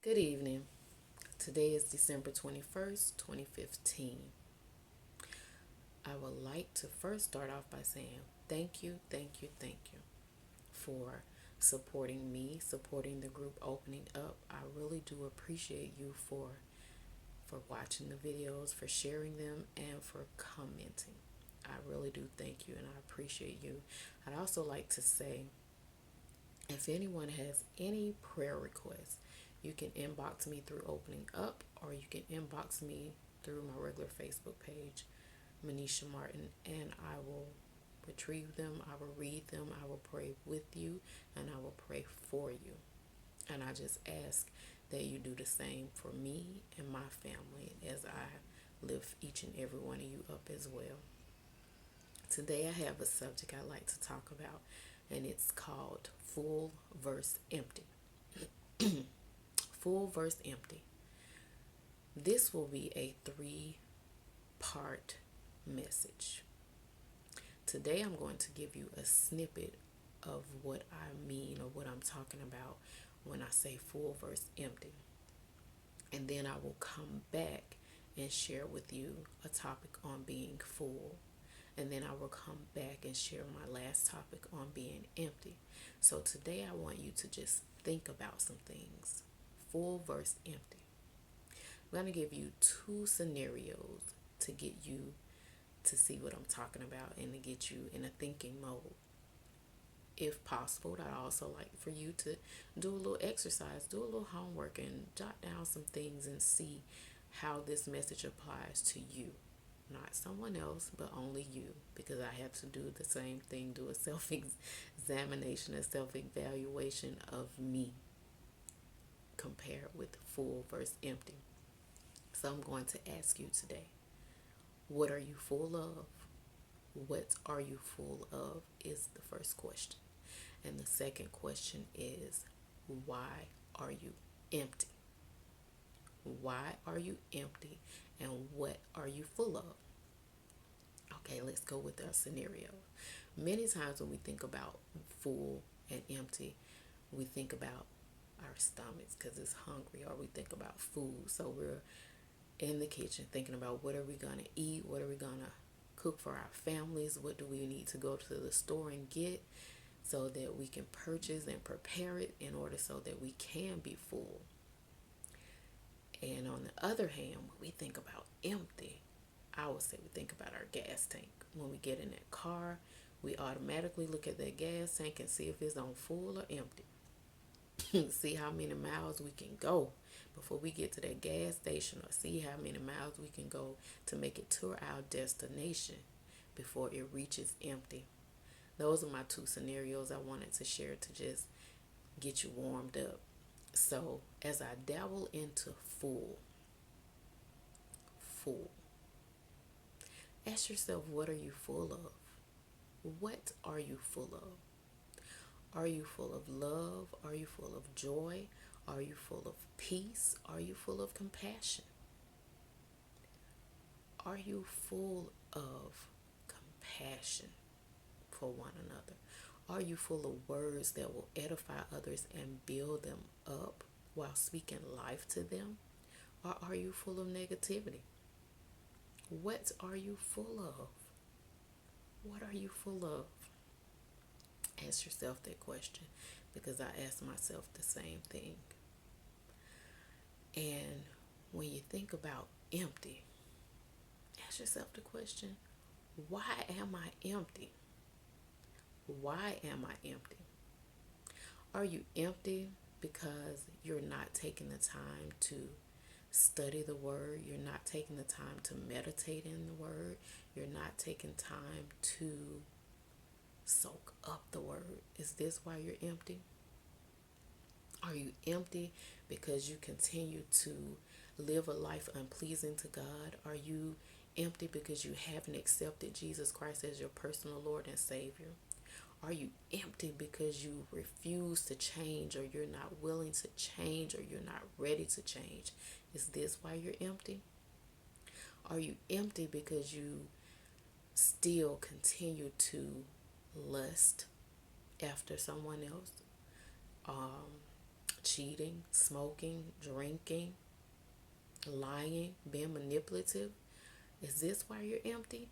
Good evening. Today is December 21st, 2015. I would like to first start off by saying thank you for supporting me, supporting the group opening up. I really do appreciate you for watching the videos, for sharing them, and for commenting. I really do thank you and I appreciate you. I'd also like to say if anyone has any prayer requests, you can inbox me through opening up or you can inbox me through my regular Facebook page, Manisha Martin, and I will retrieve them, I will read them, I will pray with you, and I will pray for you. And I just ask that you do the same for me and my family as I lift each and every one of you up as well. Today I have a subject I like to talk about, and it's called full versus empty. Full versus empty. This will be a three-part message. Today I'm going to give you a snippet of what I mean or what I'm talking about when I say full versus empty. And then I will come back and share with you a topic on being full. And then I will come back and share my last topic on being empty. So today I want you to just think about some things. Full versus empty. I'm going to give you two scenarios to get you to see what I'm talking about and to get you in a thinking mode. If possible, I'd also like for you to do a little exercise, do a little homework, and jot down some things and see how this message applies to you. Not someone else, but only you, because I have to do the same thing, do a self-examination, a self-evaluation of me compared with full versus empty. So I'm going to ask you today, what are you full of? What are you full of is the first question. And the second question is, why are you empty? Why are you empty? And what are you full of? Okay, let's go with our scenario. Many times when we think about full and empty, we think about our stomachs because it's hungry, or we think about food. So we're in the kitchen thinking about what are we going to eat, what are we going to cook for our families, what do we need to go to the store and get so that we can purchase and prepare it in order so that we can be full. And on the other hand, when we think about empty, I would say we think about our gas tank. When we get in that car, we automatically look at that gas tank and see if it's on full or empty. See how many miles we can go before we get to that gas station, or see how many miles we can go to make it to our destination before it reaches empty. Those are my two scenarios I wanted to share to just get you warmed up. So as I dabble into full, ask yourself, what are you full of? What are you full of? Are you full of love? Are you full of joy? Are you full of peace? Are you full of compassion? Are you full of compassion for one another? Are you full of words that will edify others and build them up while speaking life to them? Or are you full of negativity? What are you full of? What are you full of? Ask yourself that question, because I ask myself the same thing. And when you think about empty, ask yourself the question, why am I empty? Why am I empty? Are you empty because you're not taking the time to study the word? You're not taking the time to meditate in the word? You're not taking time to soak up the word? Is this why you're empty? Are you empty because you continue to live a life unpleasing to God? Are you empty because you haven't accepted Jesus Christ as your personal Lord and Savior? Are you empty because you refuse to change, or you're not willing to change, or you're not ready to change? Is this why you're empty? Are you empty because you still continue to lust after someone else? cheating, smoking, drinking, lying, being manipulative? Is this why you're empty?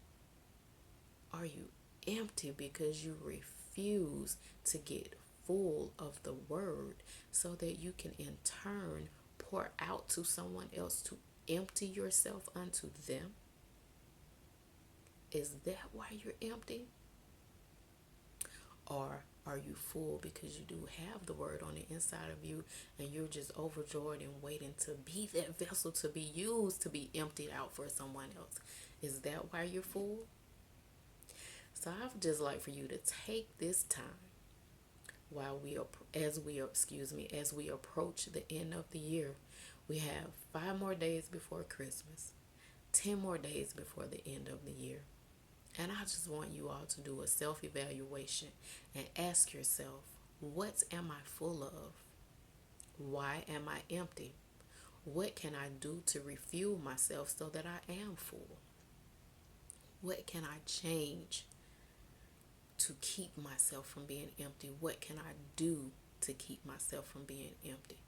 Are you empty because you refuse to get full of the word so that you can in turn pour out to someone else to empty yourself unto them? Is that why you're empty? Or are you full because you do have the word on the inside of you and you're just overjoyed and waiting to be that vessel to be used to be emptied out for someone else? Is that why you're full? So I would just like for you to take this time while as we approach the end of the year. We have 5 more days before Christmas, 10 more days before the end of the year. And I just want you all to do a self-evaluation and ask yourself, what am I full of? Why am I empty? What can I do to refuel myself so that I am full? What can I change to keep myself from being empty? What can I do to keep myself from being empty?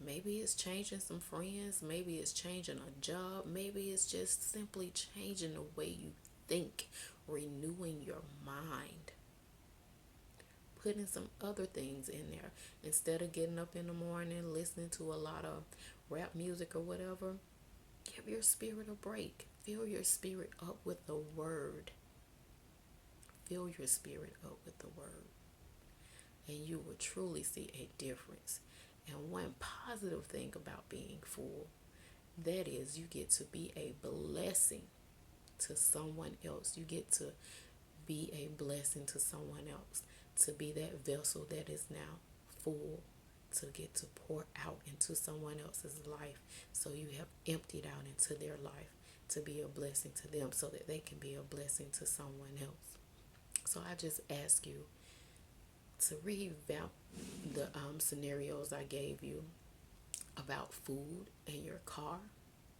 Maybe it's changing some friends. Maybe it's changing a job. Maybe it's just simply changing the way you think, renewing your mind, putting some other things in there. Instead of getting up in the morning, listening to a lot of rap music or whatever, give your spirit a break. Fill your spirit up with the word. Fill your spirit up with the word. And you will truly see a difference. And one positive thing about being full, that is you get to be a blessing to someone else. You get to be a blessing to someone else, to be that vessel that is now full, to get to pour out into someone else's life. So you have emptied out into their life to be a blessing to them so that they can be a blessing to someone else. So I just ask you to revamp the scenarios I gave you about food and your car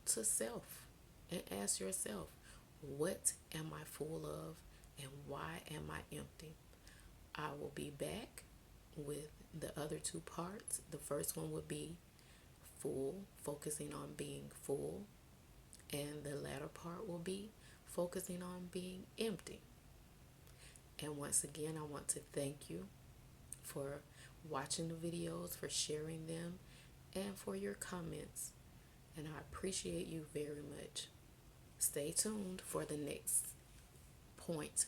to self and ask yourself, what am I full of and why am I empty? I will be back with the other 2 parts. The first one would be full, focusing on being full, and the latter part will be focusing on being empty. And once again, I want to thank you for watching the videos, for sharing them, and for your comments. And I appreciate you very much. Stay tuned for the next point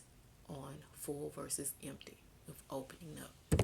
on full versus empty of opening up.